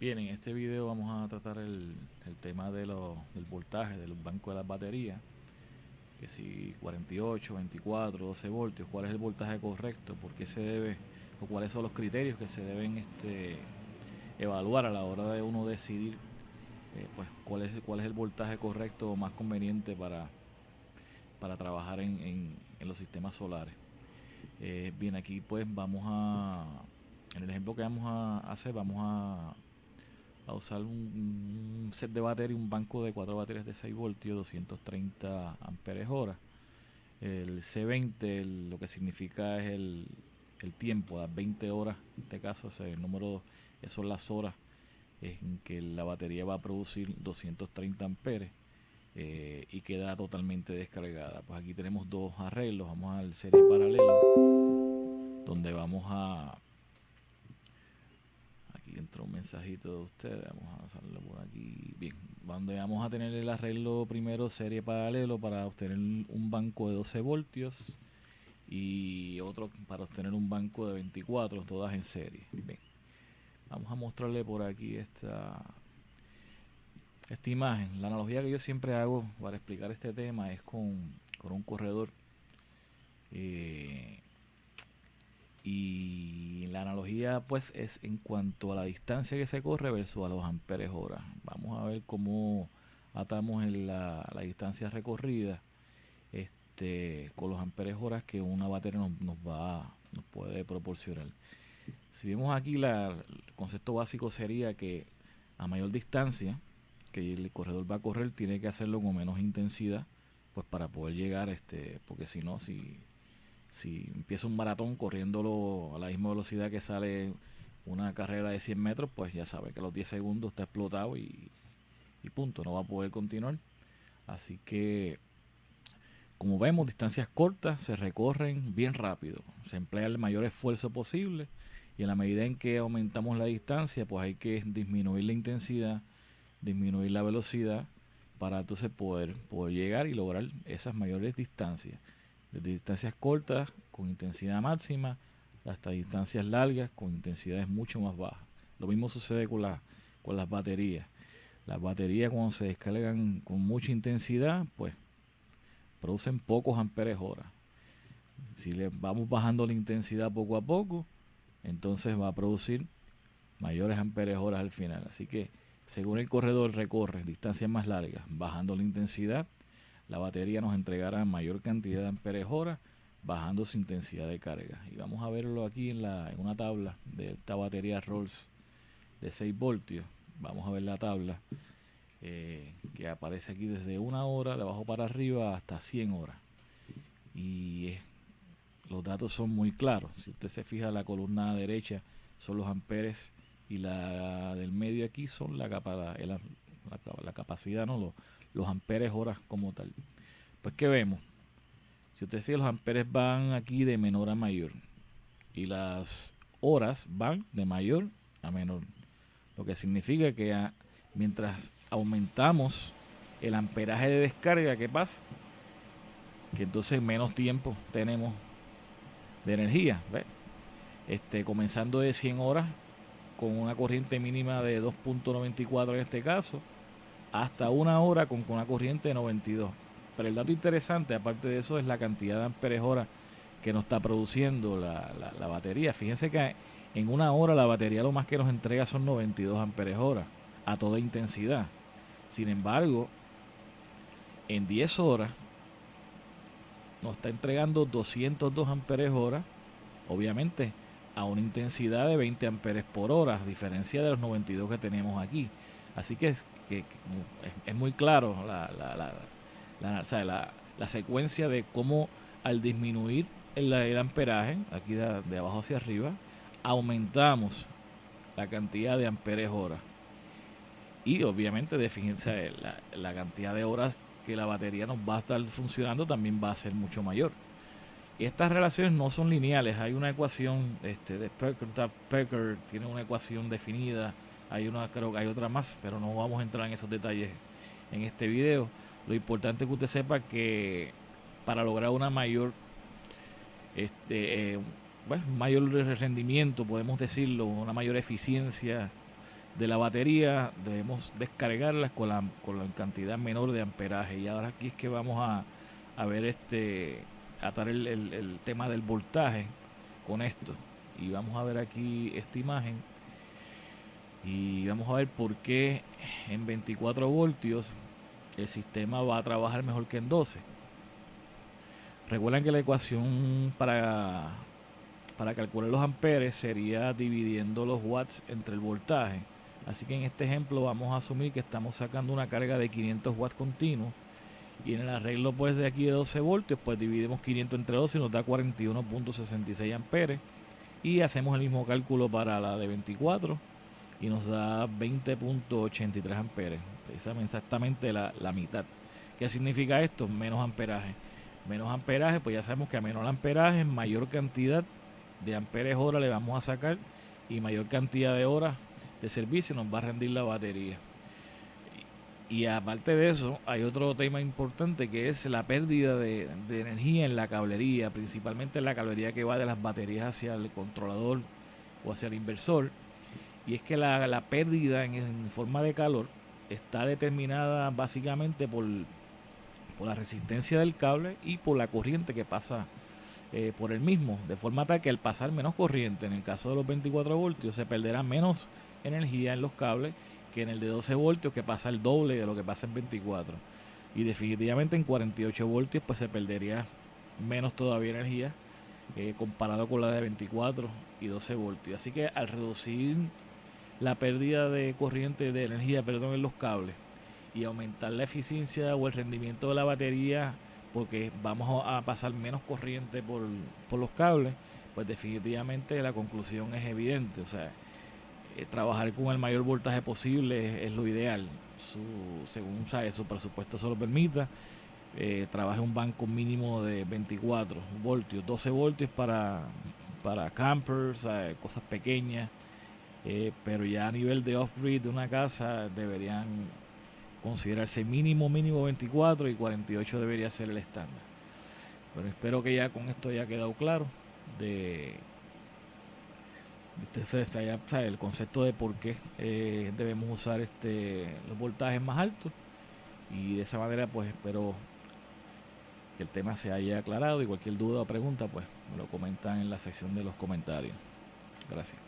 Bien, en este video vamos a tratar el tema del voltaje del banco de las baterías, que si 48, 24, 12 voltios, cuál es el voltaje correcto, por qué se debe, o cuáles son los criterios que se deben evaluar a la hora de uno decidir pues cuál es el voltaje correcto o más conveniente para trabajar en los sistemas solares. Bien, aquí pues en el ejemplo que vamos a hacer, vamos a usar un set de batería, un banco de 4 baterías de 6 voltios, 230 amperes hora. El C20 lo que significa es el tiempo, las 20 horas, en este caso, o sea, el número, son las horas en que la batería va a producir 230 amperes y queda totalmente descargada. Pues aquí tenemos dos arreglos, vamos al serie paralelo, donde aquí entró un mensajito de ustedes, vamos a hacerlo por aquí. Bien, donde vamos a tener el arreglo primero serie paralelo para obtener un banco de 12 voltios y otro para obtener un banco de 24, todas en serie. Bien, vamos a mostrarle por aquí esta imagen. La analogía que yo siempre hago para explicar este tema es con un corredor. Y la analogía pues es en cuanto a la distancia que se corre versus a los amperes hora. Vamos a ver cómo atamos la distancia recorrida con los amperes horas que una batería nos puede proporcionar. Si vemos aquí, el concepto básico sería que a mayor distancia que el corredor va a correr, tiene que hacerlo con menos intensidad, pues para poder llegar, porque si no, si empieza un maratón corriéndolo a la misma velocidad que sale una carrera de 100 metros, pues ya sabe que a los 10 segundos está explotado y punto, no va a poder continuar. Así que, como vemos, distancias cortas se recorren bien rápido, se emplea el mayor esfuerzo posible y en la medida en que aumentamos la distancia, pues hay que disminuir la intensidad, disminuir la velocidad para entonces poder llegar y lograr esas mayores distancias. Desde distancias cortas con intensidad máxima hasta distancias largas con intensidades mucho más bajas. Lo mismo sucede con las baterías. Las baterías, cuando se descargan con mucha intensidad, pues producen pocos amperes hora. Si le vamos bajando la intensidad poco a poco, entonces va a producir mayores amperes horas al final. Así que según el corredor recorre distancias más largas, bajando la intensidad, la batería nos entregará mayor cantidad de amperes hora, bajando su intensidad de carga. Y vamos a verlo aquí en una tabla de esta batería Rolls de 6 voltios. Vamos a ver la tabla que aparece aquí desde 1 hora de abajo para arriba hasta 100 horas. Y los datos son muy claros. Si usted se fija, la columna derecha son los amperes y la del medio aquí son la capacidad, no los amperes horas como tal. Pues ¿qué vemos? Si usted fija, los amperes van aquí de menor a mayor y las horas van de mayor a menor, lo que significa que mientras aumentamos el amperaje de descarga, ¿qué pasa? Que entonces menos tiempo tenemos de energía. ¿Ves? Comenzando de 100 horas con una corriente mínima de 2.94 en este caso, hasta 1 hora con una corriente de 92. Pero el dato interesante, aparte de eso, es la cantidad de amperes hora que nos está produciendo la batería. Fíjense que en 1 hora la batería lo más que nos entrega son 92 amperes hora a toda intensidad. Sin embargo, en 10 horas nos está entregando 202 amperes hora, obviamente a una intensidad de 20 amperes por hora, a diferencia de los 92 que tenemos aquí. Así que es muy claro la secuencia de cómo al disminuir el amperaje, aquí de abajo hacia arriba, aumentamos la cantidad de amperes hora. Y obviamente definirse la cantidad de horas que la batería nos va a estar funcionando también va a ser mucho mayor. Y estas relaciones no son lineales, hay una ecuación de Pecker tiene una ecuación definida, creo que hay otra más, pero no vamos a entrar en esos detalles en este video. Lo importante es que usted sepa que para lograr una mayor mayor rendimiento, podemos decirlo, una mayor eficiencia de la batería debemos descargarlas con la cantidad menor de amperaje. Y ahora aquí es que vamos a ver atar el tema del voltaje con esto. Y vamos a ver aquí esta imagen y vamos a ver por qué en 24 voltios el sistema va a trabajar mejor que en 12. Recuerden que la ecuación para calcular los amperes sería dividiendo los watts entre el voltaje. Así que en este ejemplo vamos a asumir que estamos sacando una carga de 500 watts continuos, y en el arreglo pues de aquí de 12 voltios pues dividimos 500 entre 12 y nos da 41.66 amperes, y hacemos el mismo cálculo para la de 24 y nos da 20.83 amperes, exactamente la mitad. ¿Qué significa esto? Menos amperaje. Menos amperaje, pues ya sabemos que a menor amperaje, mayor cantidad de amperes hora le vamos a sacar, y mayor cantidad de horas de servicio nos va a rendir la batería. Y aparte de eso, hay otro tema importante, que es la pérdida de energía en la cablería, principalmente en la cablería que va de las baterías hacia el controlador o hacia el inversor. Y es que la pérdida en forma de calor está determinada básicamente por la resistencia del cable y por la corriente que pasa por el mismo, de forma tal que al pasar menos corriente, en el caso de los 24 voltios, se perderá menos energía en los cables que en el de 12 voltios, que pasa el doble de lo que pasa en 24. Y definitivamente en 48 voltios pues se perdería menos todavía energía comparado con la de 24 y 12 voltios. Así que al reducir la pérdida de corriente, de energía, perdón, en los cables, y aumentar la eficiencia o el rendimiento de la batería, porque vamos a pasar menos corriente por los cables, pues definitivamente la conclusión es evidente. O sea, trabajar con el mayor voltaje posible es lo ideal. Según sabe, su presupuesto se lo permita, trabaje un banco mínimo de 24 voltios, 12 voltios para campers, cosas pequeñas, pero ya a nivel de off-grid de una casa deberían considerarse mínimo 24, y 48 debería ser el estándar. Pero espero que ya con esto haya quedado claro el concepto de por qué debemos usar los voltajes más altos, y de esa manera pues espero que el tema se haya aclarado, y cualquier duda o pregunta pues me lo comentan en la sección de los comentarios. Gracias.